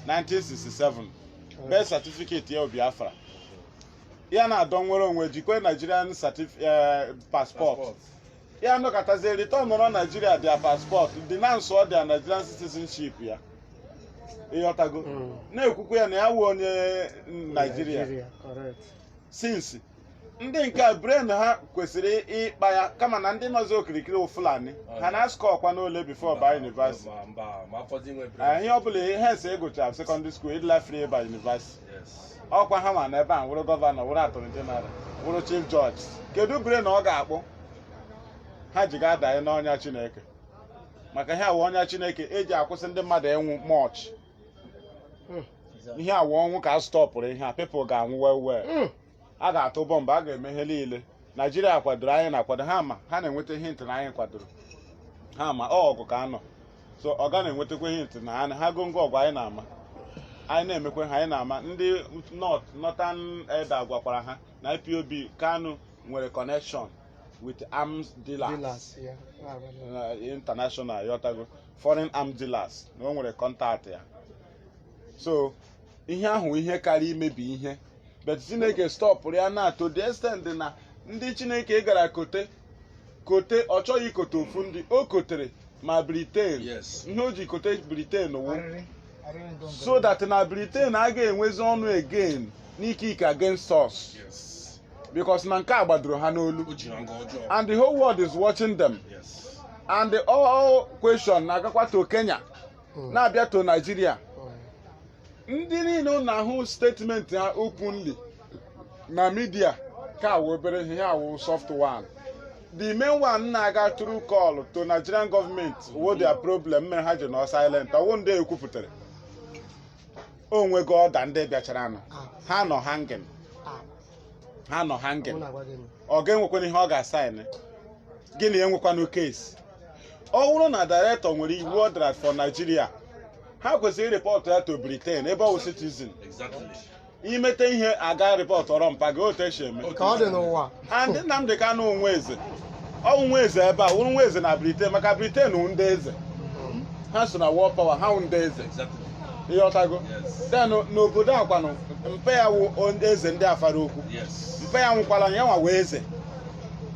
1967 birth certificate ya Biafra ya na-adọ nwere onwe jikwe Nigerian passport ya nọkọtazie return nọrọ Nigeria dia passport dị na nso dia Nigerian citizenship ya ịghọtago na-ekwukwe ya na ya wụ onye Nigeria since ndị nke a brain ha kwesịrị ịkpa ya kama na ndị nọzi okirikiri Fulani ha na-askọ ọkwa n'ole before by university ihe ọ bụla ihe ese egochara secondary school ịdịla free by university ọkwa ha ma na ebe a wụrụ gọvanọ wụrụ attorney general wụrụ chief judge kedu brain ọ ga-akpụ ha ji ga-adanye n'ọnya Chineke maka ihe awụ ọnya Chineke eji akwụsị ndị mmadụ ịnwụ much ihe awụ ọnwụ ka a stọpụrụ ihe a people ga-anwụ well a ga-atụ bọmbụ a ga-eme ihe niile Naijiria kwadoro anyị na-akwado ha ma ha na-enweta ihe ntị na anyị kwadoro ha ma ọgụ ka anọ so ọ ga na-enwetakwa ihe ntị na ha gongo ọgụ anyị na-ama anyị na-emekwe ha anyị na-ama ndị Northern Elder gwakwara ha na Ipob Kanu nwere connection with arms dealers international yotago foreign arms dealers na o nwere contact ya so ihe ahụ ihe karịa imebi ihe but Chineke stọpụrụ ya na to the extent na ndị Chineke gara kote ọ chọghị ikote ofu ndị o kotere ma Britain ihe o ji kote Britain wụ so that na Britain a ga-enwezi ọnụ again n'ike against us because na nke a gbadoro ha n'olu and the whole world is watching them and the all question na-agakwa to Kenya na-abịa to Nigeria ndị niile na-ahụ statement ha openly na media ka awụ obere ihe awụ soft one the main one na-aga through call to Nigerian government wo their problem mere ha ji nọ silent ọwụ ndị ekwupụtara onwego ọda ndị bịachara anụ ha nọ hanging ọ ga-enwekwana ihe ọ ga-asign gịnị enwekwana case ọ bụrụ na director nwere iwu ọ dara for Nigeria ha kwesịrị report ya to Britain ebe ọ wụ citizen imete ihe aga report ọrọ mpa gị otu esi eme and MaziNnamdiKanu nwa eze ebe a wụrụ nwa eze na Britain maka Britain wụ ndị eze ha so na world power ha wụ ndị eze ịghọtago then n'obodo akwanụ mpe ya wụ eze ndị afara okwu mpe ya nwụkwara ya nwa wee eze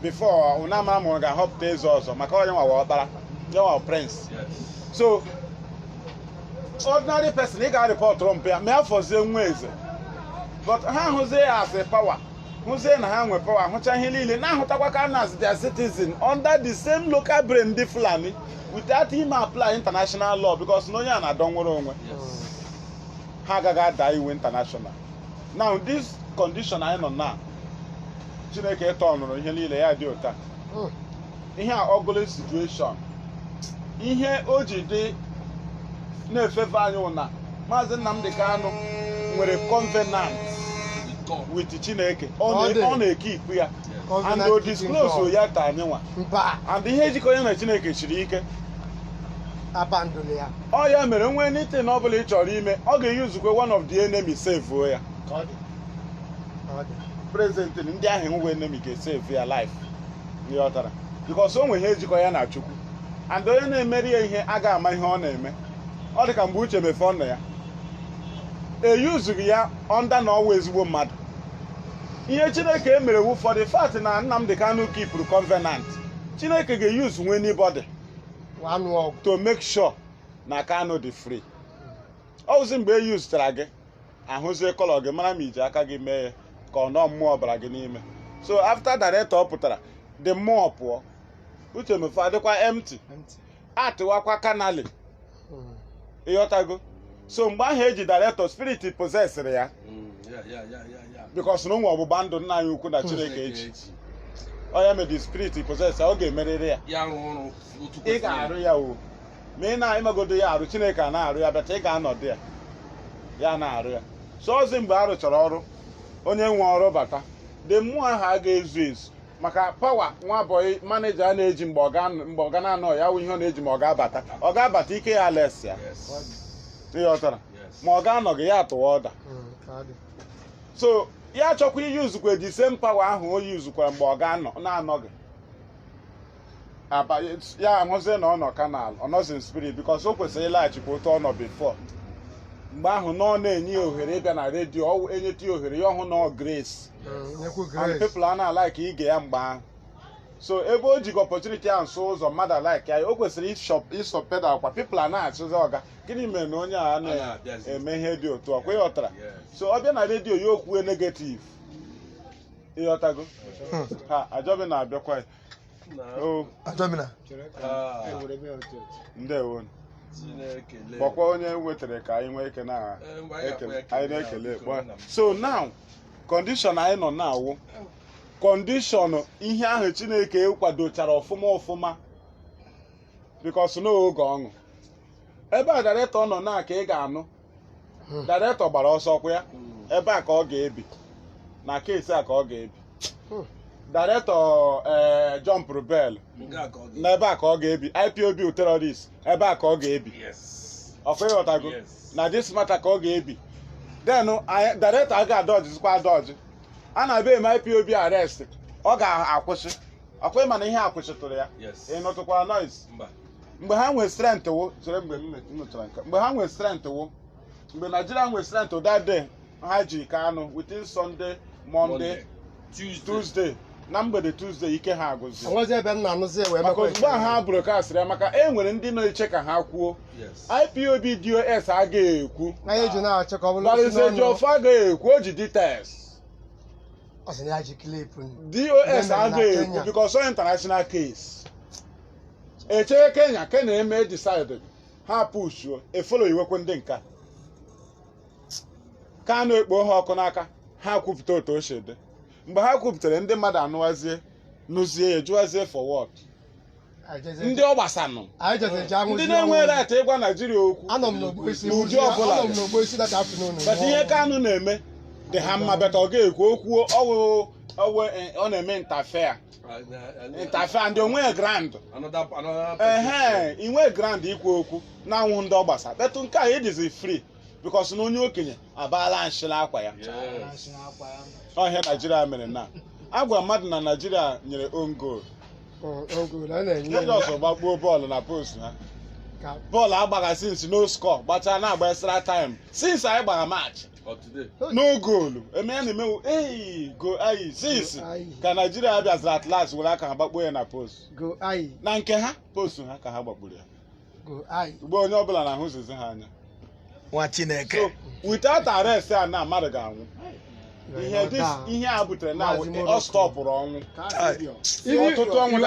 before ụnamara ma ọ ga-ahọpụta eze ọzọ maka onye nwa ọkpara ya nwa prince so ordinary person ị ga-arịpọtụrụ mpe ya ma ya fọzie nwa eze but ha hụzie ya as a power hụzie na ha nwe power hụcha ihe niile na-ahụtakwa ka na as their citizen under the same local brain ndị Fulani without him apply international law because na onye a na-adọ nwere onwe ha agaghị ada iwu international now this condition anyị nọ na Chineke ịtọnụrụ ihe niile ya dị ụta ihe a ugly situation ihe o ji dị na-efefe anyị ụna MaziNnamdiKanu nwere covenant with Chineke ọ na-eke ikwu ya and o disclose ya ta anyị nwa and ihe ejikọ ya na Chineke chiri ike ọ ya mere nwee anything ọ bụla ị chọrọ ime ọ ga-eyuzukwe one of the enemy save ya present ndị ahụ enwe enemy ga-save ya life ịghọtara because o nwe ihe ejikọ ya na Chukwu and onye na-emeri ya ihe a ga-ama ihe ọ na-eme ọ dị ka mgbe uche mefe ọnụ ya eyuzughị ya onda na ọwa ezigbo mmadụ ihe Chineke emere wu for the fact na MaziNnamdiKanu keepụrụ covenant Chineke ga-eyuzu nwe anybody to make sure na Kanu dị free ọwụzi mgbe eyuzutara gị ahụzie kọlọ gị mara ma iji aka gị mee ka ọ nọ mmụọ ọbara gị n'ime so after director ọ pụtara the mmụọ pụọ uche mefe adịkwa empty atịwakwa kanali ịghọtago so mgbe ahụ eji director spirit possessịrị ya because na ụmụ ọgbụgba ndụ nna anyị ukwu na Chineke eji onye medi spirit possess ọ ga-emerịrị ya ị ga-arụ ya o ma ị na-emegodo ya arụ Chineke a na-arụ ya bịata ị ga-anọdụ ya na-arụ ya so ozi mgbe a rụchara ọrụ onye nwe ọrụ bata the mmụọ ahụ a ga-ezu ezu maka pawa nwa bọyị maneja a na-eji mgbe ọ ga na-anọ ya wụ ihe ọ na-eji ma ọ ga-abata ike ya les ya ịghọtara ma ọ ga-anọghị ya atụwa ọda so ya chọkwa iyuzukwe the same power ahụ o yuzukwara mgbe ọ ga-anọ na-anọghị ya ahụzie na ọ nọ kanal ọ nọzi spirit because o kwesịrị ịlaghachikwa otu ọ nọ before mgbe ahụ nọ na-enye ohere ịbịa na redio ọ enyeta ya ohere ya ọhụụ nọ grace and people a na-alike ige ya mgbe ahụ so ebe o jigo opportunity ahụ nso ụzọ mmadụ alike ya o kwesịrị ịsọ pedal kwa people a na-achụzi ọga gịnị mere na onye a na-eme ihe dị otu ọkwa ịghọtara so ọ bịa na redio ya okwue negative ịghọtago ha ajọbi na-abịakwa ndewo kpọkwa onye wetara ka anyị nwee ike anyị na-ekele so now condition anyị nọ na-awụ condition ihe ahụ Chineke kwadochara ọfụma because n'oge ọṅụ ebe a director nọ na ka ị ga-anụ director gbara ọsọ kwa ya ebe a ka ọ ga-ebi na keesi a ka ọ ga-ebi director John Prubel na ebe a ka ọ ga-ebi IPOB terrorist ebe a ka ọ ga-ebi ọkwa ịghọtago na this matter ka ọ ga-ebi then director a ga-adọjizikwa adọji a na-abịa eme IPOB arrest ọ ga-akwụsị ọkwa ịma na ihe akwụsịtụrụ ya ịnụtụkwara noise mgbe ha nwere strength wụ chere mgbe ha nwere strength wụ mgbe Nigeria nwere strength that day ha ji Kanu within Sunday Monday Tuesday na mgbede Tuesday ike ha agụzi maka ozugbo ha broadcast ya maka e nwere ndị na-eche ka ha kwuo IPOB DOS agaghị ekwu Barrister agaghị ekwu o ji details DOS agaghị ekwu because ọ international case echere Kenya eme decided ha pushuo efolo iwekwe ndị nka Kanu ekpo ha ọkụ n'aka ha kwupụta otu o shede mgbe ha kwupụtara ndị mmadụ anụwazie nụzie ya jụwazie for what ndị ọ gbasanụ ndị na-enwe right ịgwa Nigeria okwu n'ụdị ọbụla but ihe Kanu na-eme dị ha mma beta ọ ga-ekwu okwu ọ na-eme interfere ndị onwe grand inwe grand ikwu okwu na-anwụ ndị ọ gbasa betụ nke a ịdịzi free because na onye okenye abaala nshila akwa ya ọhịa Nigeria mere na agwa mmadụ na Nigeria nyere own goal ọsọ gbagbuo bọọlụ na post ha bọọlụ agbaga since no score gbachaa na-agba extra time since anyị gbara match no goal eme ya na-emewu since ka Nigeria bịaziri at last were aka ha gbakpuo ya na post na nke ha post ha ka ha gbagburu ya ugbo onye ọbụla na-ahụzizi ha anya nwa Chineke so without arrest a na mmadụ ga-anwụ ihe a butere na ọ stọpụrụ ọnwụ ọtụtụ ọnwụ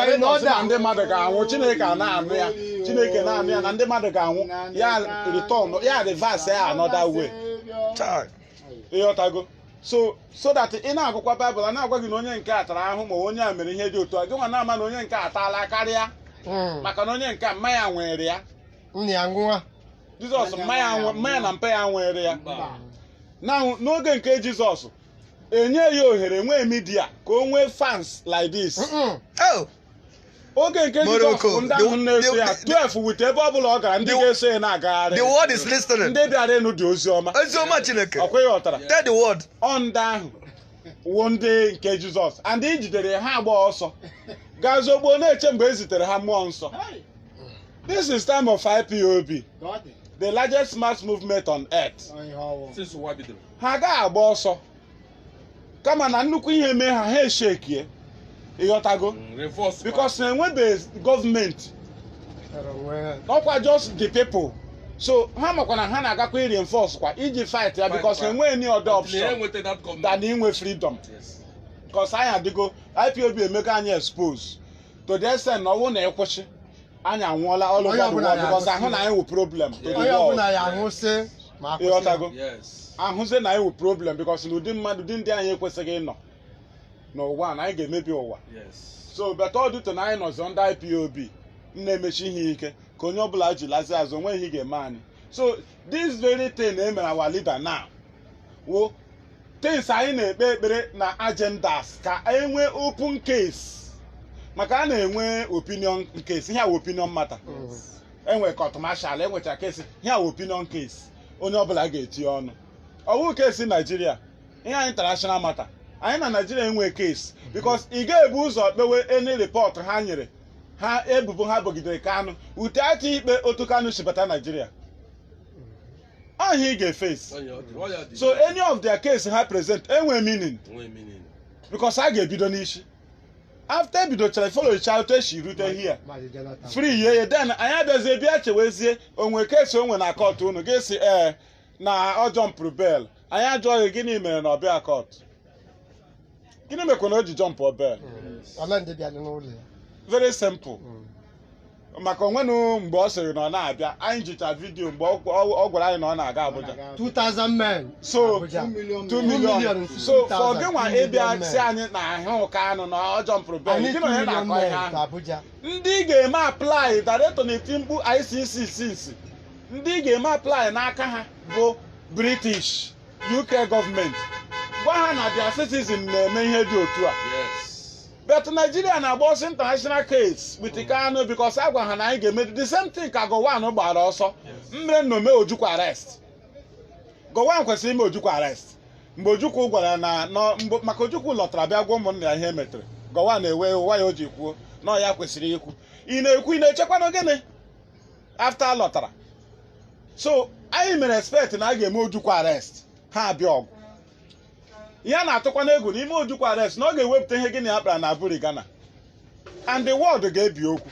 na ndị mmadụ ga-anwụ Chineke na-anụ ya Chineke na-anụ ya na ndị mmadụ ga-anwụ ya return ya reverse ya another way ịghọtago so that ị na-agụkwa Bible a na-agwa gị na onye nke a tara ahụ ma onye a mere ihe dị otu a gị nwa na-ama na onye nke a taala karịa maka na onye nke mmanya nwere ya Jizọs mmanya na mpe ya nwere ya n'oge nke Jizọs enye ya ohere nwee media ka o nwee fans like this oge nke Jizọs ndị ahụ na-eso ya 12 wit ebe ọ bụla ọ gara ndị ga-eso ya na-agagharị ndị bịara ịnụ dị oziọma Chineke ọkwa ịghọtara ọ ndị ahụ wuo ndị nke Jizọs and ijidere ha agba ọsọ gazogbo na-eche mgbe e zitere ha mmụọ nsọ. This is time of IPOB, the largest mass movement on earth. Ha ga-agba ọsọ kama na nnukwu ihe mee ha eshekie ịghọtago because enwebe gọọmenti ọkwa just the people so ha makwa na ha na-agakwa reinforce kwa iji fight ya because enwe any other option than inwe freedom because anyị adịgo IPOB emeka anyị expose to the extent na ọwụ na ịkwụsị anyị anwụọla all over the world because ahụ na anyị wụ problem to the world ịghọtago ahụze na anyị wụ problem because n'ụdị mmadụ dị ndị anyị ekwesịghị ịnọ n'ụwa na anyị ga-emebi ụwa so beta ọdụtụ na anyị nọzi under IPOB na-emechi ihe ike ka onye ọbụla ji lazi azụ onwe ihe ga-eme anyị so this very thing emere our leader now wo things anyị na-ekpe ekpere na agendas ka enwe open case maka a na-enwe opinion case ihe a opinion matter enwe court martial enwecha case ihe a opinion case onye ọbụla ga-etinye ọnụ ọwụ case Nigeria ihe a international matter anyị na Nigeria enwe case because ị ga-ebu ụzọ kpewe any report ha nyere ha ebubo ha bogidere Kanu ute ati ikpe otu Kanu shibata Nigeria all he get face. So any of their case ha present enwe meaning. Because I get bidonishi. After bido chale follow child she route here. Free ye then anya beze bia chewezie onwe case onwe na court unu ge si na o jump rebel. Anya joy gini mere na obia court. Gini me kono ji jump rebel. Very simple. Maka onwenu mgbe o siri na na-abịa anyị jicha video mgbe ọ gwara anyị na ọ na-aga Abuja 2,000 men so 2 million so for gị nwa ịbịa si anyị na ahụ ka anụ na ọ jọmpụrụ bel gị na onye na-akọ ihe ahụ ndị ga-eme apply director na-eti mkpu ICC ndị ga-eme apply n'aka ha bụ British UK gọọmenti gwa ha na their citizen na-eme ihe dị otu a. But Nigeria na boss international case with Kanu because agwa ha na anyị ga-eme the same thing ka Gowon gbara ọsọ mmere no me Ojukwu arrest. Gowon kwesịrị ime Ojukwu arrest. Mgbe Ojukwu gwara na maka Ojukwu lọtara bịa gwa ụmụnne ya ihe metere. Gowon na-ewe ụwa ya o ji kwuo na ya kwesịrị ikwu. Ị na-ekwu ị na-echekwa n'ogene after lọtara. So anyị mere expect na a ga-eme Ojukwu arrest. Ha abịa ọgụ. Ya na-atụkwa n'egwu n'ime Ojukwu arrest na ọ ga-ewepụta ihe gịnị akpara na Aburi Ghana and the world ga-ebi okwu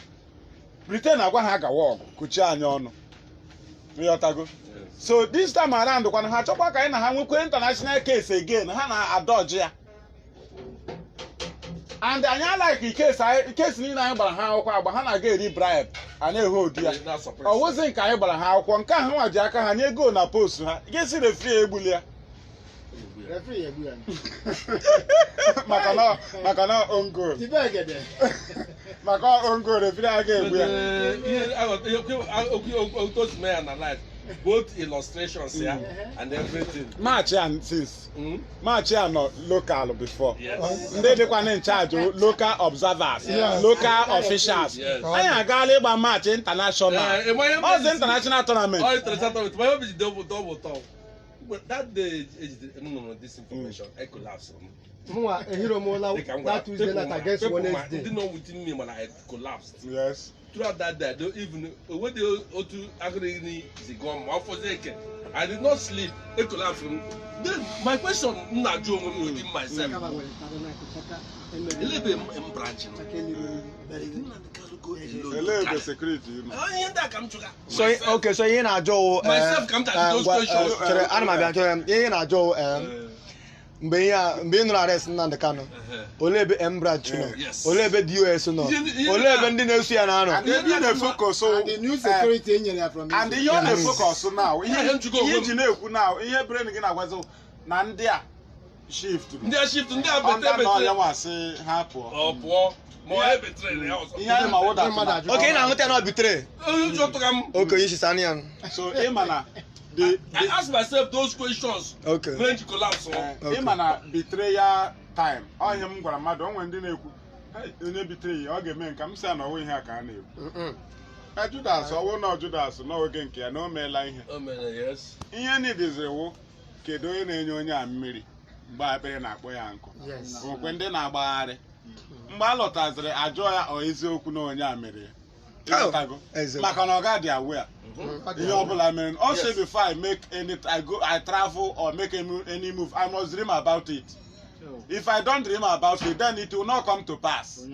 Britain agwa ha gawa ọgụ kuchie anyị ọnụ ịghọtago. So this time around kwana ha chọkwa ka anyị na ha nwekwe international case again ha na-adọji ya and anyị alaiki case niile anyị gbara ha akwụkwọ agba ha na-aga eri bribe a na-ehe odi ya ọ wụzi nke anyị gbara ha akwụkwọ nke ahụ nwa ji aka ha nye ego na post ha ga-esi refri egbuli ya maka na ongo maka ongo refri aga egbu ya both illustrations here and everything. March and since March no local before. They dey in charge local observers, local officials. Anyị agaala ịgba match international. All the international tournament. All international tournament. My hope is double. But that day, no, this information, I collapsed. That Tuesday night against Wednesday. Didn't know within me when I collapsed. Yes. Throughout that day, I don't even when they to agree I did not sleep. I collapsed. Then my question, not within myself. So okay, so you na Joe myself come to those questions. mgbe nụrụ arrest MaziNnamdiKanu olebe branch no olebe DOS no olebe ndị na-esu ya na anọ and the na-focus the new security enyere ya from and you na focus now ihe ji na-ekwu now ihe brain gị na-agwazo na ndị a shift ndị a bete ya wasị ha pụọ okay, na ahụta na obitre okay isi sanian so ịma I ask myself those questions. Okay. When you collapse, ịma na betrayal time ọ ihe m gwara mmadụ onwe ndị na-ekwu onye betray ọ ga-eme nke m sị na ọwụ ihe a ka a na-ekwu Judas ọwụ na Judas n'oge nke ya na o meela ihe ihe niile wụ kedu onye na-enye onye a mmiri mgbe akpịrị na-akpọ ya nkụ okwe ndị na-agbagharị mgbe a lọtaziri ajụọ ya ọ eziokwu na onye a mere maka na ọ ga-adị aware ihe ọbụla mere also before I make I travel or make any move I must dream about it. If I don't dream about it then it will not come to pass.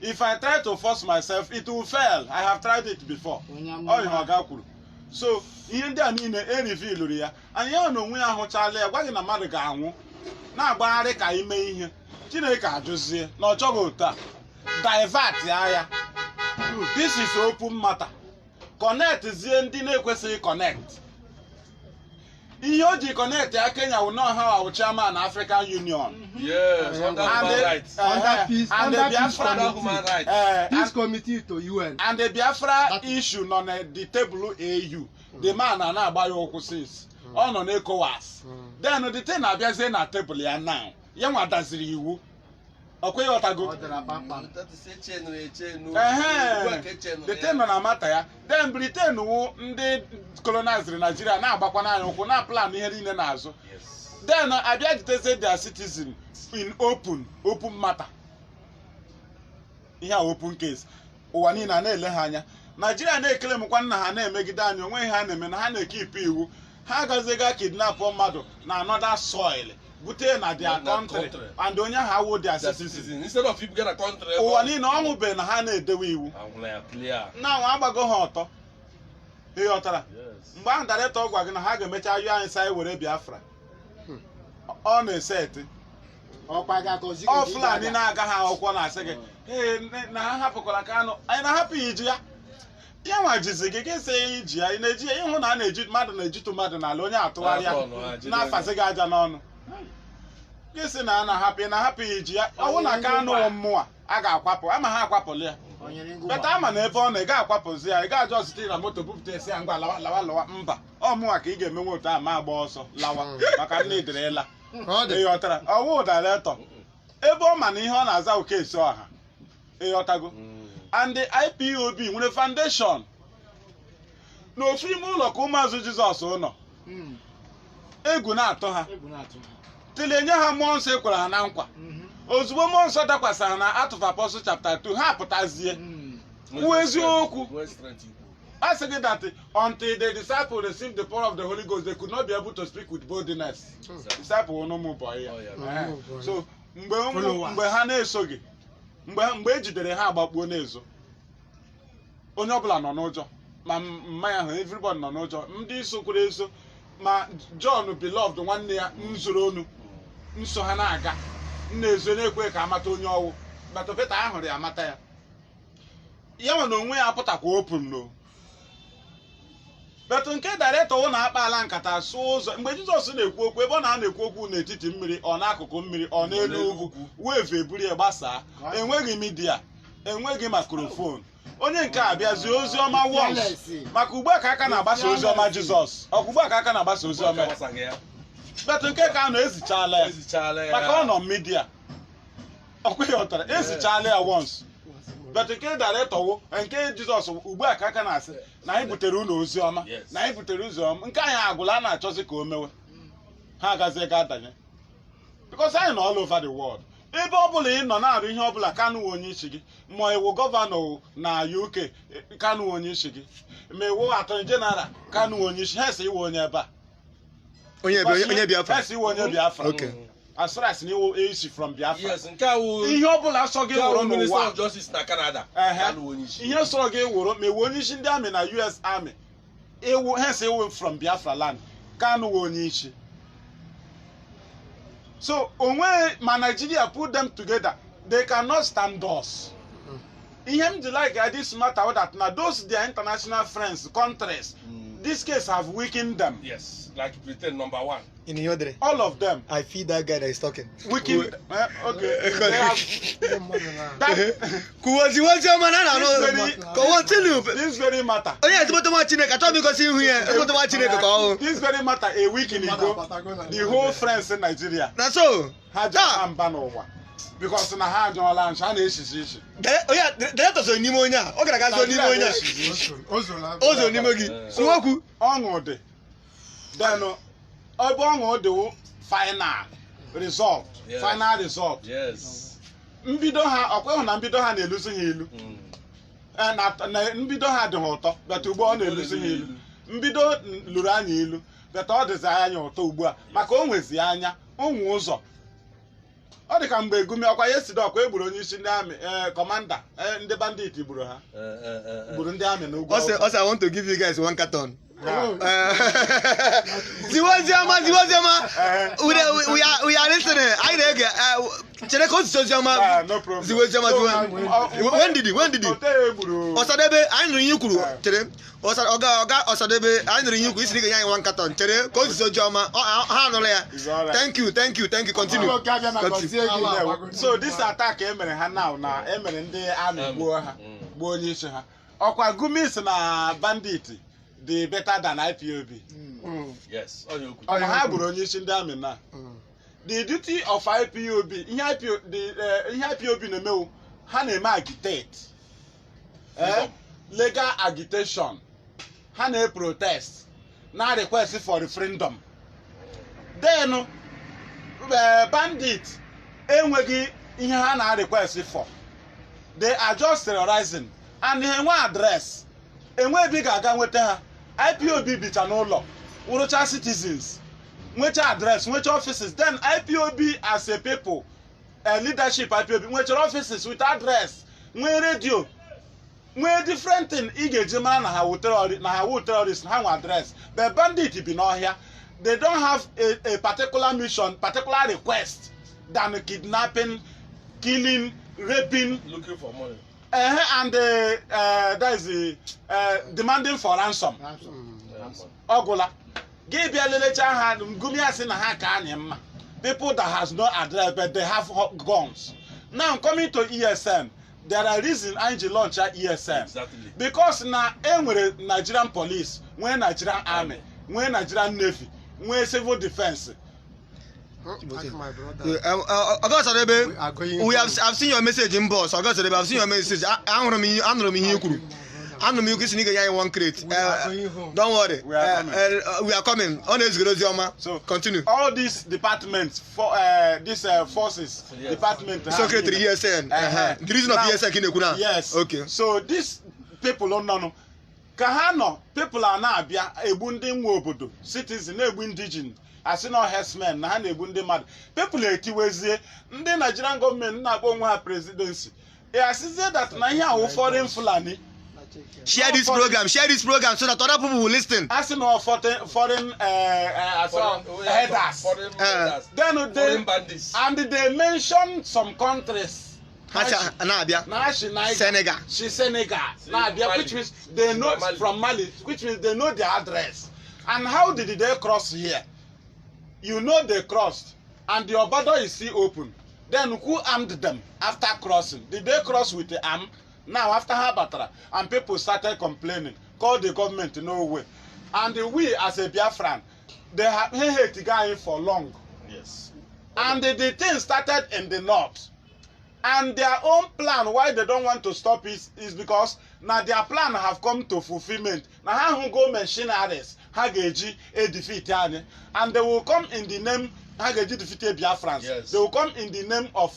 If I try to force myself it will fail. I have tried it before. Ọ ihe ọ ga-kwuru. So ihe ndị a niile reveal ya anyị ya na onwe ya ahụchala ya gwaghị na mmadụ ga-anwụ na-agbagharị ka ime ihe Chineke ajụzie na ọ chọghị otu a divert ya this is open matter. Connect zie ndị na-ekwesịghị connect. Ihe o ji connect ya Kenya wụ not how our chairman African Union. Yes, Peace committee to UN. And the Biafra issue on the table AU. The man na-agba ya okwu since. Ọ nọ na ECOWAS. Then the thing na-abịazie na table ya now. Ya nwa daziri iwu. Okay, what I go? The thing on a matter ya. Then Britain who they colonized Nigeria now bakwana and na plan here in the then I to say their citizen in open matter. Here open case. Owanina na ele hanya. Nigeria na claim kwana ha na emegide anyo nwe ha na eme na ha na keep iwu. ha gaziga kidnap mmadụ na another soil bute na their country and onye ha wo their citizen instead of people get a country ụwa niile ọnwụbe na ha na-edewe iwu na nwa agbago ha ọtọ ịghọtara mgbe ahụ director gwa gị na ha ga-emecha ayụ anyị sa were Biafra ọ na-eseti ọ Fulani na-agaghị akwụkwọ na-asị gị ee na ha hapụkwara Kanu anyị na-ahapụghị iji ya ya nwa jizi gị gị sị iji ya ị na-eji ya ịhụ na a na-eji mmadụ na-ejitu mmadụ n'ala onye atụgharịa na-afazi gị aja n'ọnụ gị sị na a na-ahapụ ị na-ahapụghị iji ya ọwụ na Kanu mmụọ a ga-akwapụ ama ha akwapụli ya beta ama na ebe ọ na ị ga-akwapụzi ya ị ga-ajọ ọzụta na moto bupụta esi ya ngwa lawa mba ọ mụnwa ka ị ga-emenwe otu a ma agba ọsọ lawa maka nne iderela ịghọtara ọwụ director ebe ọ ma na ihe ọ na-aza okesi ọha ịghọtago and the IPOB nwere foundation n'ofu ime ụlọ ka ụmụazụ Jizọs ụnọ egwu na-atụ ha tilenye ha mmụọ nsọ ekwere ha na nkwa ozugbo mmụọ nsọ dakwasara na Acts of Apostles chapter 2 ha pụtazie kwuo eziokwu a sị gị that until the disciples received the power of the Holy Ghost they could not be able to speak with boldness. Disciple ụnụ boy ya so mgbe ha na-eso gị mgbe ejidere ha agbakpuo n'ezo onye ọbụla nọ n'ụjọ ma mmanya ahụ everybody nọ n'ụjọ ndị iso kwere eso ma John beloved nwanne ya nzuru onu nso ha na-aga nna-ezo na-ekwe ka amata onye ọwụ but Peter ahụrụ ya amata ya ya nwe na onwe ya apụtakwa open no but nke director wụ na-akpa ala nkata sụ ụzọ mgbe Jizọs na-ekwu okwu ebe ọ na-ekwu okwu n'etiti mmiri ọ n'akụkụ mmiri ọ n'elu ugwu wave eburu ya gbasaa enweghị midia enweghị microphone onye nke a bịazie ozi ọma once maka ugbu a ka aka na-agbasa ozi ọma Jizọs ugbu a ka aka na-agbasa ozi ọma but nke ka nọ ezichala ya maka ọ nọ midia ọkweghị ọtara ezichala ya once but nke director wụ nke Jizọs ugbu a ka aka na-asị na anyị butere unu ozi ọma na anyị butere ozi ọma nke anyị agwụla a na-achọzi ka o mewe ha agazie ga adanye because anyị nọ all over the world ebe ọbụla ị nọ na-arụ ihe ọbụla Kanu onye isi gị ma iwu gọvanọ na UK Kanu onye isi gị ma iwu attorney general Kanu onye isi ha si iwe onye ebe a onye Biafra ha si iwe onye Biafra as far as you issue from Biafra. Yes, nke awu ihe ọbụla sọ gị wụrụ n'ụwa Minister of Justice na Canada. Ihe sọ gị wụrụ ma ewu onye isi ndị amị na US Army ewu hence ewu from Biafra land Kanu onye isi. So onwe ma Nigeria put them together they cannot stand us. Ihe m ji like this matter that na those their international friends countries this case have weakened them. Yes, like Britain number 1. In Yodre. All of them. I feel that guy that is talking. Weakened. Okay. This very matter. Oh yeah, it's about to Chineke. I told me because here. This very matter a week in ago. The whole friends in Nigeria. That's so. Had ban over. Because na ha no lunch ha na-eshishi. Oh yeah, that was only monya. O gara ga zo ni monya. Ozo ni mogi. Suwoku. Ọṅụ dị. Then ebe ọṅụ dị final result. Yes. Final result. Yes. Mbido ha ọkwa ịhụ na mbido ha na-eluzi ha ilu. Na mbido ha dị ha ụtọ, but ugbu ọ na-eluzi ha ilu. Mbido lụrụ anya ilu, but ọ dịzi anya ụtọ ugbu a maka o nwezi anya, onwe ụzọ. Ọ dị ka mgbe Gumi ọkwa yesterday ọkwa egburu onye isi ndị amị commander ndị bandit gburu ha. Gburu ndị amị n'ugwu. Also I want to give you guys one carton. Ziwozema. We are listening. Chere ko Ziwozema. No problem. Ziwozema. When did he? Osadebe, I know you kuru. Chere. Oga Osadebe, I know you kuru. Isi ga yan one carton. Chere ko Ziwozema. Ha no le. Thank you. Continue. So this attack emere ha now na emere ndị amị gbuo ha. Gbuo onye isi ha. Ọkwa Gumi si na bandit dị better than IPOB. Yes. Ha gburu onye isi ndị amị na. The duty of IPOB, ihe IPOB na-emewu, ha na-eme agitate. Legal agitation. Ha na-protest. Na request for referendum. Then, bandit enweghị ihe ha na request for. They are just terrorizing. And enwe address. Enwe ebe ga-aga nweta ha. IPOB bicha n'ụlọ. Urucha citizens, which address, which offices, then IPOB as a people, leadership IPOB, which offices with address, which radio, which different thing, Igejima na how terrorists have address. The bandit be not here. They don't have a particular mission, particular request than kidnapping, killing, raping, looking for money. And that is demanding for ransom. Ogola. Give a little hand, Gumias in a hack. People that has no address, but they have guns. Now coming to ESN, there are reasons I launch at ESN. Exactly. Because now, Nigerian police, when Nigerian army, when Nigerian navy, when civil defense. I've seen your message in boss. I've seen your message. I'm from here. I'm the milk is nigga one crate. Don't worry. We are coming. So continue. All these departments for these forces department secretary ESN. The reason of ESN kinekuna. Yes. Okay. So these people don't know. Kahano people are now bia ebundi nwobodo citizen ebu indigenous. As no herdsmen na na ebu ndị mad. People etiwezie ndị Nigerian government na akpọ nwa presidency. It has said that na here foreign Fulani. Share this program so that other people will listen. As no foreign headers. Then Foreign bandits. And they mention some countries. Senegal. Which means they know from Mali, which means they know their address. And how did they cross here? You know they crossed, and your border is still open. Then who armed them after crossing? Did they cross with the arm? Now after Habatra, and people started complaining, called the government no way. And we as a Biafran, they have hate the guy for long. Yes. And the thing started in the north. And their own plan why they don't want to stop is because now their plan have come to fulfillment. Now how go machineries, Hageji a defeat and they will come in the name Hageji defeated Biafrans. Yes. They will come in the name of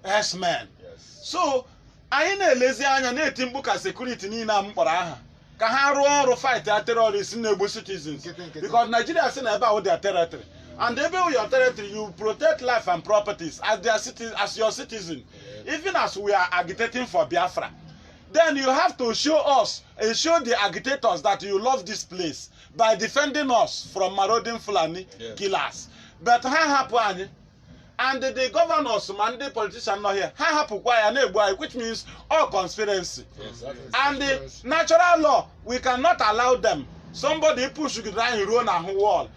herdsmen. Yes. So anyị na-elezi anya na-etimkpu ka security niile a mkpọrọ aha ka ha rụọ ọrụ fight terrorists na-egbu citizens because Nigeria si na ebe ahụ their territory and ebe your territory you protect life and properties as your citizen. Even as we are agitating for Biafra, then you have to show us and show the agitators that you love this place by defending us from marauding Fulani killers. But ha hapụ anyị. And the governors, man, the politicians not here. Which means all conspiracy. Yes, that is. And the natural law, we cannot allow them. Somebody push you down your own wall.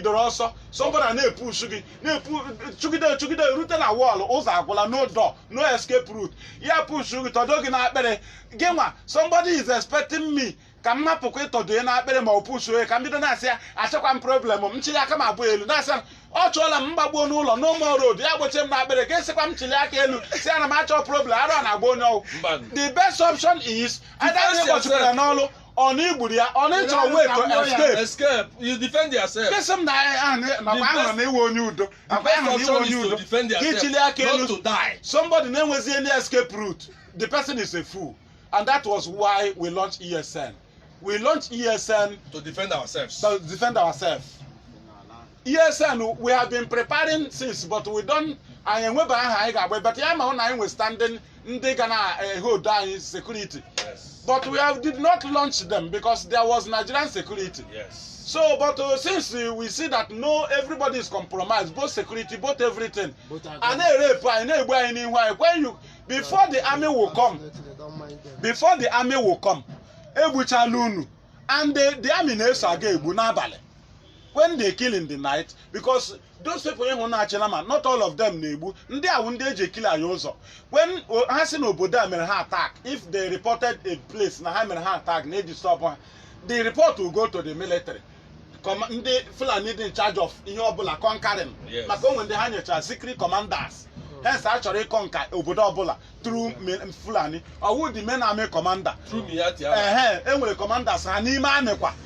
Also, somebody push you, route a wall, no door, no escape route. Yeah, push you to dog. Somebody is expecting me. Come up to do na bere ma push you. Come be na say achakwa problem. Mchili aka ma bu elu. Na say ọ chọla mgbagbo n'ụlọ no more road. Ya gboche m na bere ke sekwa mchili aka elu. Say na ma achọ problem. I don't na gbo no. The best option is either they go to na olu on igburu ya on it way to escape. You defend yourself. Kesem na ahụ na ewe onye udo. Defend yourself. Not to die. Somebody na enwezi any escape route. The person is a fool. And that was why we launched ESN. We launched ESN to defend ourselves. ESN, we have been preparing since, but we don't. But I was standing in the hold down security. Yes. But we did not launch them because there was Nigerian security. Yes. So, but since we see that no, everybody is compromised, both security, both everything. And when you before the army will come, and the army knows again when they kill in the night, because those people not all of them they are kill a when Hasin Oboda attack, if they reported a place attack, the report will go to the military. The Fulani in charge of conquering. Yes. When they have secret commanders. Hence, actually conquer Obodo through Fulani, or would the men army commander? Through Miati. Commanders,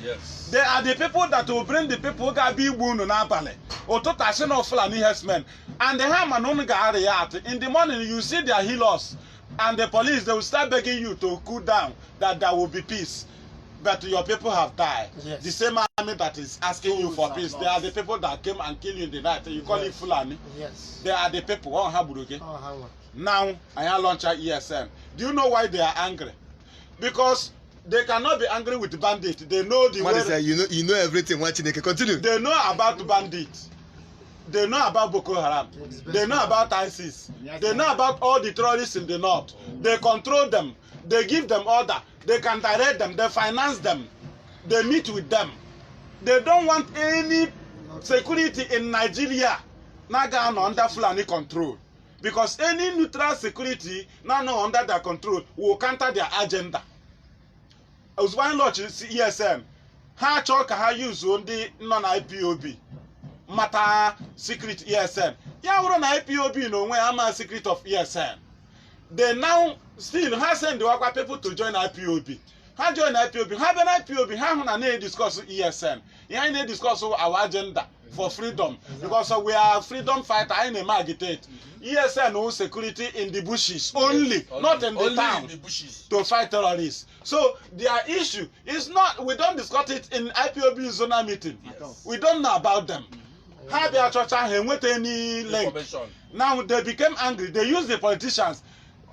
yes. They are the people that will bring the people who be wound on Abale, or to Tashin of Fulani herdsmen. And the Haman in the morning, you see their healers and the police, they will start begging you to cool down, that there will be peace. but your people have died. Yes. The same army that is asking you for peace, they are the people that came and killed you in the night. You call it Fulani. Yes. They are the people. Oh, Haburuke. Oh, hang on. Now, I launch a ESN. Do you know why they are angry? Because they cannot be angry with bandits. They know the way. You know everything. Watching it. Continue. They know about bandits. They know about Boko Haram. They know about ISIS. They know about all the terrorists in the north. They control them. They give them order. They can direct them. They finance them. They meet with them. They don't want any security in Nigeria now under Fulani control. Because any neutral security now under their control will counter their agenda. As one launch ESM, ha chọọ ka ha use ndị nọ na IPOB mata secret ESN. Ya wụrụ na IPOB n'onwe ha ma secret of ESN. They now still ha send the wakwa people to join IPOB. Ha join IPOB. Ha been IPOB. Ha hụ na na-discuss ESN. Ya na-discuss our agenda for freedom. Because we are freedom fighter. I na-eme agitate. ESN no security in the bushes only, not in the town, in the bushes. To fight terrorists. So their issue is not, we don't discuss it in IPOB zonal meeting. Yes. We don't know about them. How they are trying with any link. Now they became angry. They use the politicians.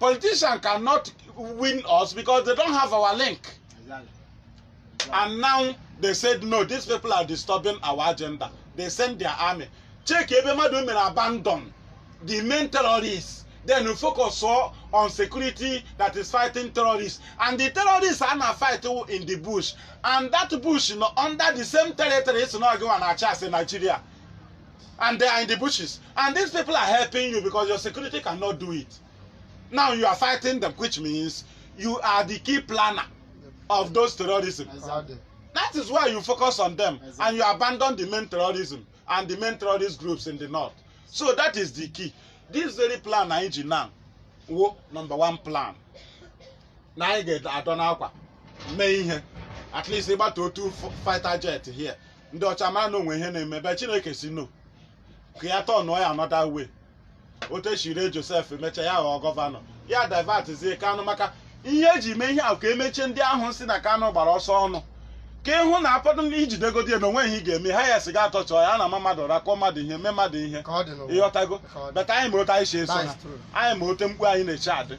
Politicians cannot win us because they don't have our link. And now they said no, these people are disturbing our agenda. They send their army. Check everybody may abandon the main terrorists. Then we focus on security that is fighting terrorists. And the terrorists are not fighting in the bush. And that bush, you know, under the same territory is not going to chase in Nigeria. And they are in the bushes. And these people are helping you because your security cannot do it. Now you are fighting them, which means you are the key planner of those terrorism. Exactly. That is why you focus on them. Exactly. And you abandon the main terrorism and the main terrorist groups in the north. So that is the key. This very plan na iji now, number one plan. Na I get Adonakwa, mee at least about two fighter jet here. Ndị ọcha mara na onwe ihe na-eme, but Chineke si no. Ka ya turn another way. Ote shire Joseph emecha ya ghọọ gọvanọ. Ya divert zie Kanu maka ihe eji mee ihe a ka emechie ndị ahụ si na Kanu gbara ọsọ ọnụ. Ka ịhụ na apọdụ ijidegodi na onwe ihe ị ga-eme ha ya si ga atọchọ ya na mmadụ rakọ mmadụ ihe mee mmadụ ihe ịghọtago but anyị ma otu anyị si eso ha anyị ma otu mkpu anyị na-eche adị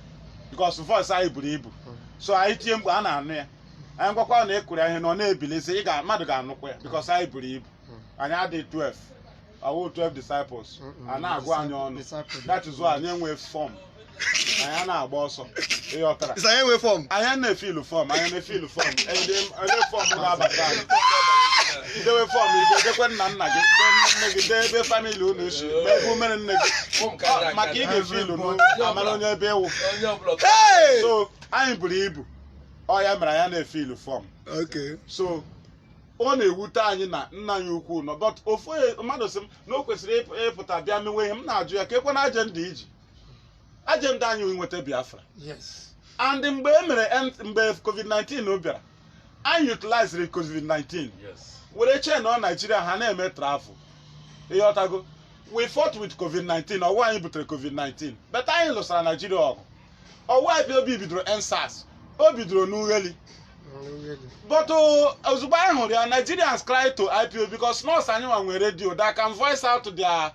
because voice anyị buru ibu so anyị tie mkpu a na-anụ ya anyị gwakwa na ekwuru ihe na ọ na-ebilizi mmadụ ga-anụkwa ya because anyị buru ibu anyị adịghị 12 awụ 12 disciples a na-agụ anyị ọnụ that is why anyị enwe form anyị na-agba ọsọ ịghọtara anyị na-efilu fọm anyị na-efilu fọm ele fọm na-abata anyị idewe fọm idekwe nna nna gị nne gị dee ebe famili unu si ebe umere nne gị maka ị ga-efilu n'amara onye ebe ewu so anyị buru ibu ọ ya mere anyị na-efilu fọm so ọ na-ewute anyị na nna anyị ukwu nọ but ofu mmadụ sị m na o kwesịrị ịpụta bịa mewe ihe m na-ajụ ya ka ekwe na ajenda iji agenda anyị nweta Biafra. Yes. And mgbe COVID-19 bịara, anyị utilized COVID-19. Yes. Were chain on Nigeria ha na-eme travel. Ịghọtago? We fought with COVID-19. Ọwụ anyị butere COVID-19. But anyị lụsara Nigeria ọgụ. Ọwụ IPOB bidoro EndSARS. O bidoro n'Ugheli. But ozugbo anyị hụrụ ya, Nigerians cry to IPOB because nọọsụ anyị nwa nwere radio that can voice out their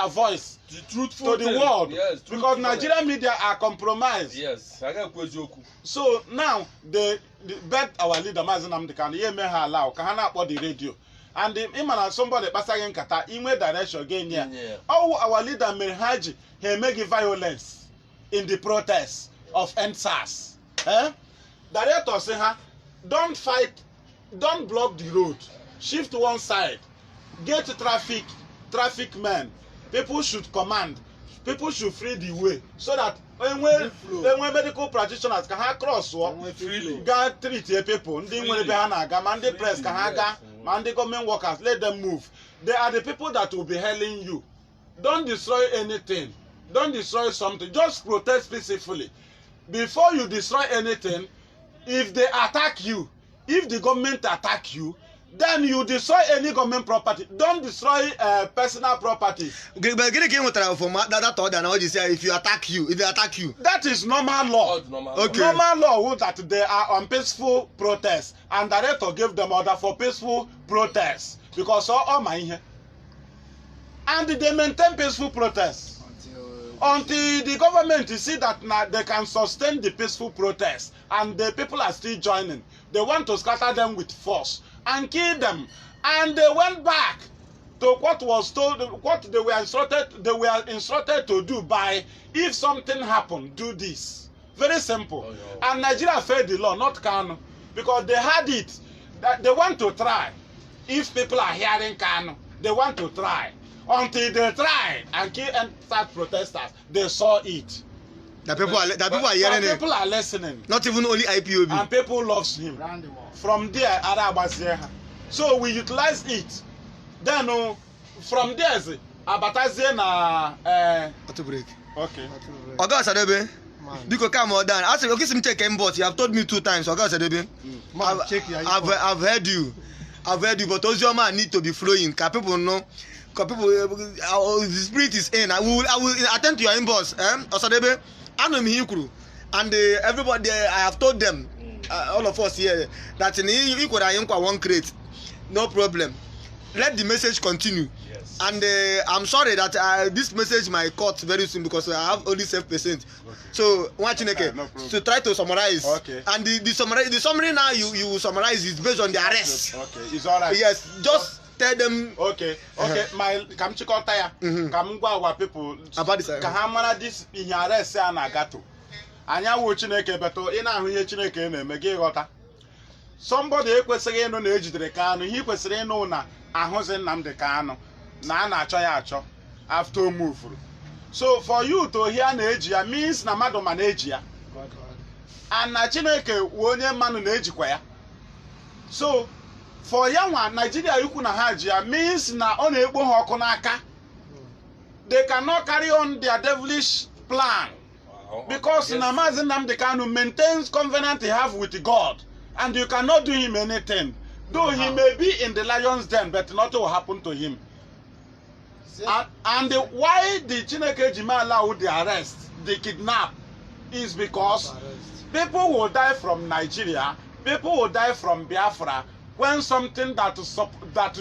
voice. The truthful to the world. Yes, because Nigerian media are compromised. Yes. So now they bet our leader MaziNnamdiKanu ye me ha allow ka ha na-akpọ the radio. And imana somebody kpasaghi nkata inwe direction again here. Oh, our leader mere ha ji ha emeghi violence in the protest of EndSARS. Director say ha don't fight, don't block the road. Shift one side. Get traffic men. People should command. People should free the way so that when medical practitioners can have cross freely, treat people. Ndị press can have the government workers. Let them move. They are the people that will be hailing you. Don't destroy anything. Don't destroy something. Just protest peacefully. Before you destroy anything, if they attack you, if the government attack you, then you destroy any government property. Don't destroy personal property. But that order now say if they attack you. That is normal law. Okay. Normal law that they are on peaceful protest, and director gave them order for peaceful protest because all my here. And they maintain peaceful protest until the government see that now they can sustain the peaceful protest and the people are still joining. They want to scatter them with force and kill them, and they went back to what was told, what they were instructed to do by, if something happened, do this. Very simple. Oh, yeah. And Nigeria failed the law, not Kanu, because they had it that they want to try. If people are hearing Kanu, they want to try. Until they tried and kill and start protesters, they saw it. The people are hearing it. People are listening. Not even only IPOB. And people loves him. From there, so we utilize it. Then from there, Abatazie na auto break. Okay. Oga Sadebe, because come on down. I said, okay, some check inbox. You have told me 2 times. Oga Sadebe, I've heard you. I've heard you, but those your man need to be flowing. Can people know? Because people, the spirit is in. I will attend to your inbox. Osadebe, I know me and everybody. I have told them, all of us here, that in Ikora one crate, no problem. Let the message continue. Yes. And I'm sorry that this message might cut very soon because I have only 7%. Okay. So to try to summarize. Okay. And the summary now you summarize is based on the arrest. Okay, it's all right. Yes, just tell them. Okay. My kamchikotaya. Kamungwa wa people. About this. Kahamana this in arrest say na gato. Anya wo Chineke beto ina ahu ihe Chineke na-eme gị ghọta. Somebody ekwesịghị ịnụ na ejidere Kanu, he kwesịrị ịnụ na ahụzi MaziNnamdiKanu na a na-achọ ya achọ after o move. So for you to hear na eji ya means na mmadụ ma na eji ya. And na Chineke onye mmanụ na ejikwa ya. So for ya nwa Nigeria ikwu na ha ji ya means na ọ na-ekpo ha ọkụ n'aka. They cannot carry on their devilish plan. Because na MaziNnamdiKanu maintains covenant he have with God, and you cannot do him anything. Though he may be in the lion's den, but nothing will happen to him. And why the Chineke Jima allow the arrest, the kidnap, is because people will die from Nigeria, people will die from Biafra, when something that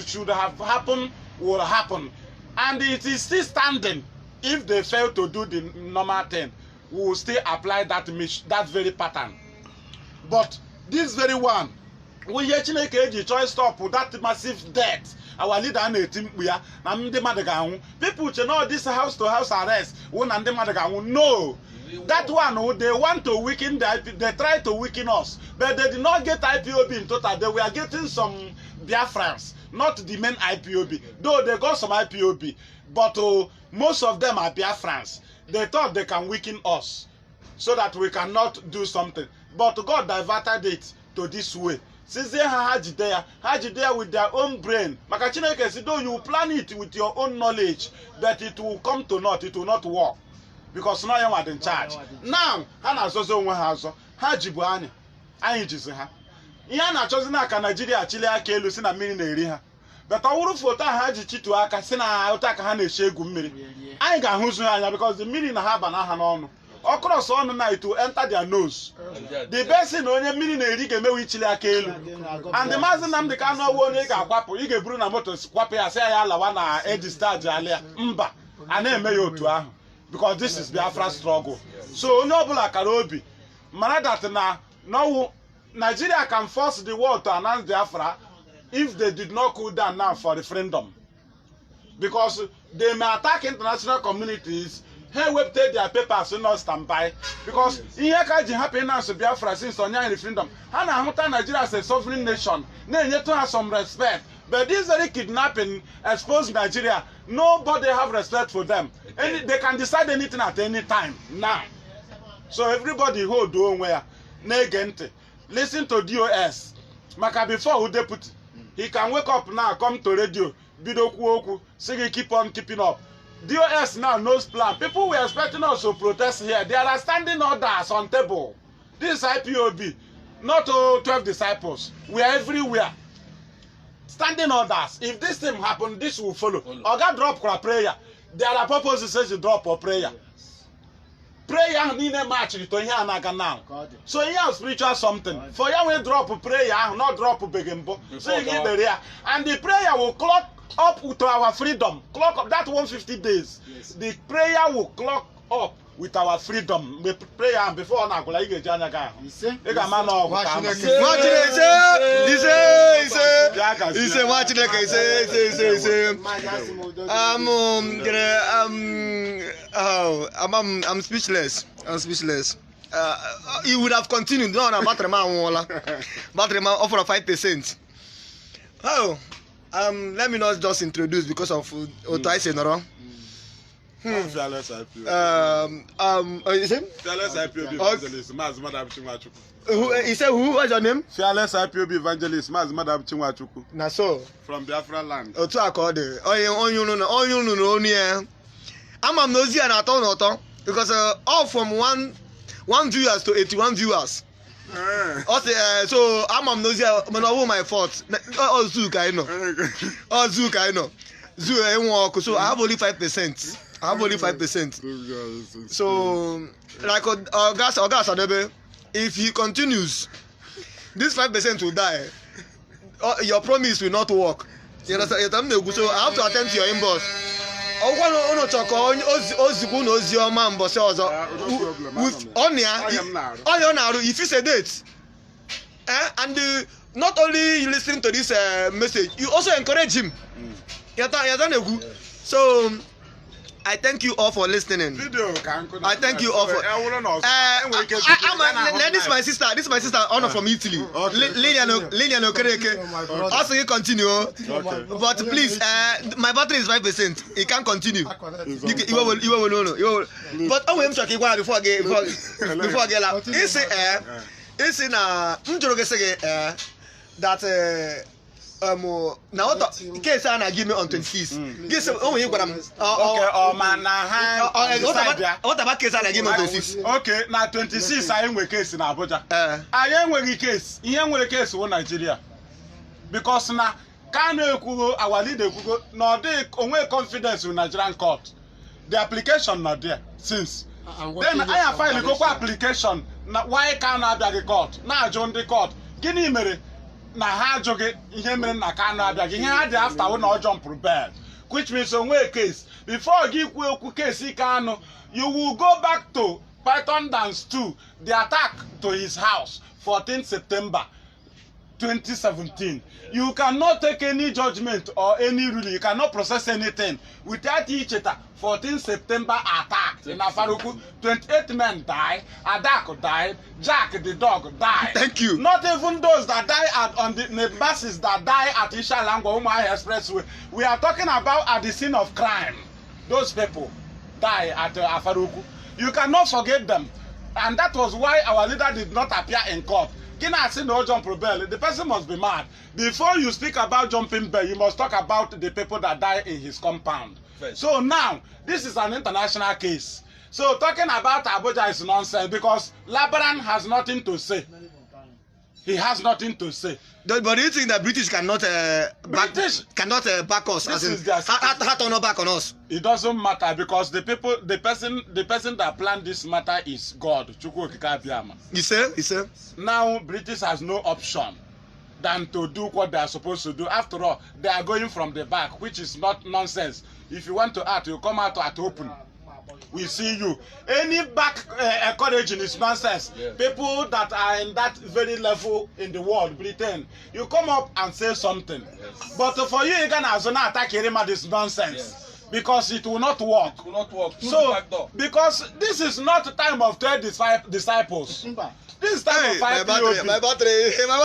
should have happened will happen. And it is still standing. If they fail to do the normal thing, we will still apply that very pattern. But this very one, we hear Chineke eji choice stop with that massive death. Our leader na-eti mkpu ya na ndị mmadụ ga-anwụ. People should know this house to house arrest. Na ndị mmadụ ga-anwụ. No. That one, they want to weaken they try to weaken us. But they did not get IPOB in total. They were getting some Biafrans, not the main IPOB. Though they got some IPOB. But most of them are Biafrans. They thought they can weaken us so that we cannot do something. But God diverted it to this way. Since they had there with their own brain. Maka Chineke said, though you plan it with your own knowledge, but it will come to naught, it will not work. Because now you are in charge. Now, Hana Zozo Wahazo, Hajibu Ani jizi ha. Yana chosen aka Nigeria chile aka elu si na mmiri na-eri ha. But ọwụrụ foto ha ji chitu aka si na ụta ka ha na-eche egwu mmiri. Anyị ga-ahụzu anya because the mmiri na ha ba na ha n'ọnụ. Ọ cross ọnụ na it will enter their nose. The best thing onye mmiri na-eri ga-emewe ichile aka elu. And the MaziNnamdiKanu ọwụ onye ga-akwapụ, ị ga-eburu na moto kwapụ ya sị ya alawa na edi star ji alịa. Mba, a na-eme ya otu ahụ. Because this is Biafra struggle. So onye ọbụla kara obi mara that now Nigeria can force the world to announce Biafra if they did not cool down now for referendum. Because they may attack international communities. Hey, we take their papers in not standby. Because in here can happen now to Biafra since on your referendum. Hana Huta Nigeria as a sovereign nation. Then you to have some respect. But this very kidnapping exposed Nigeria. Nobody have respect for them. And they can decide anything at any time now. So everybody hold on where negente. Listen to DOS. Maka before who they put, he can wake up now, come to radio, bidoku, say keep on keeping up. DOS now knows plan. People were expecting us to protest here. There are standing orders on table. This is IPOB, not 12 disciples. We are everywhere. standing orders. If this thing happen, this will follow. Oga drop prayer. There are purposes says you drop for prayer. Prayer need a match to here and now. So you have spiritual something. For you we drop prayer, not drop begimbo. So you get the rear. And the prayer will clock up to our freedom. Clock up that 150 days. Yes. The prayer will clock up with our freedom. We pray and before now go like janya ga. You see? E ga man of I'm speechless. I'm speechless. You would have continued. No, battery man battery man offer 5%. Oh, let me not just introduce because of what I say no. Fearless Ipob Evangelist MaziMaduabuchi Nwachukwu. He said who? What's your name? Fearless Ipob Evangelist MaziMaduabuchi Nwachukwu. Na so. From Biafra land. Otu akode. Onye no I'm nosy and aton because all from one viewers to 81 viewers. So I'm nosy, but not my fault. All Zook I know. All Zook I know. Zoo I walk, so I have only 5%. I have only 5%. So, like Ogas, if he continues, this 5% will die. Your promise will not work. You understand? So I have to attend to your inbox. If you say date, and not only you listening to this message, you also encourage him. So I thank you all for listening. I thank you all for. This is my sister. This is my sister, Honor from Italy. Lilian Okereke. Also, you continue. But please, my battery is 5%. It can't continue. You will know. But I'm talking before I get out. It's in that. Now what case I give me on 26. Guess you got what about case I give me on 26? Okay, now 26 I am with case in Abuja. I am with case. I am with a case in Nigeria. Because now Kanu our leader no they only confidence in Nigerian court. The application not there since. Then I have filed a court application. Why can't I be the court? Now join the court. Guinea Mary. Na ha joge ihe mere na Kanu abia ihe ha dey after we no jump bail, which means on way case before give okwu case Kanu, you will go back to Python Dance 2, the attack to his house 14 September 2017. You cannot take any judgment or any ruling. You cannot process anything without each other. 14 September attack in Afaruku. 28 men died. Adak died. Jack the dog died. Thank you. Not even those that died on the buses that died at Ishalango Umai Expressway. We are talking about at the scene of crime. Those people died at Afaruku. You cannot forget them. And that was why our leader did not appear in court. No jump bail. The person must be mad. Before you speak about jumping bail, you must talk about the people that die in his compound. First. So now, this is an international case. So talking about Abuja is nonsense because Labaran has nothing to say. He has nothing to say. But do you think that British cannot back us? As in, how to not back on us? It doesn't matter because the person that planned this matter is God. You say? Now British has no option than to do what they are supposed to do. After all, they are going from the back, which is not nonsense. If you want to act, you come out at open. We see you. Any back encouraging is nonsense. Yeah. People that are in that very level in the world, Britain, you come up and say something. Yes. But for you, you're gonna attack Yerima, this nonsense. Yes. Because it will not work. It will not work. So, because this is not the time of 12 disciples. This is time of 5 my battery.